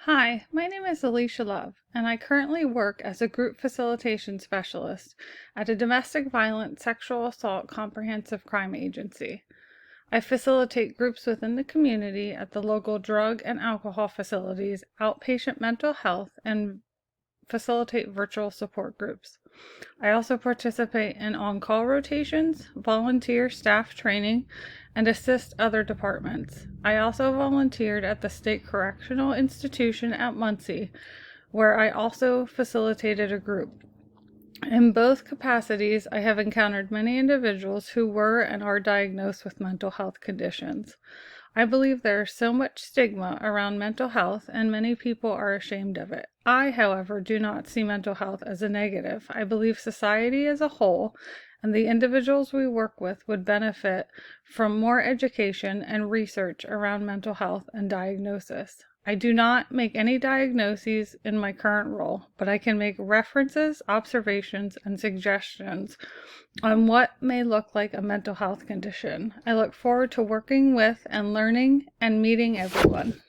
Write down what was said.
Hi, my name is Alicia Love, and I currently work as a group facilitation specialist at a domestic violence sexual assault comprehensive crime agency. I facilitate groups within the community at the local drug and alcohol facilities, outpatient mental health, and facilitate virtual support groups. I also participate in on-call rotations, volunteer staff training, and assist other departments. I also volunteered at the State Correctional Institution at Muncie, where I also facilitated a group. In both capacities, I have encountered many individuals who were and are diagnosed with mental health conditions. I believe there is so much stigma around mental health, and many people are ashamed of it. I, however, do not see mental health as a negative. I believe society as a whole and the individuals we work with would benefit from more education and research around mental health and diagnosis. I do not make any diagnoses in my current role, but I can make references, observations, and suggestions on what may look like a mental health condition. I look forward to working with and learning and meeting everyone.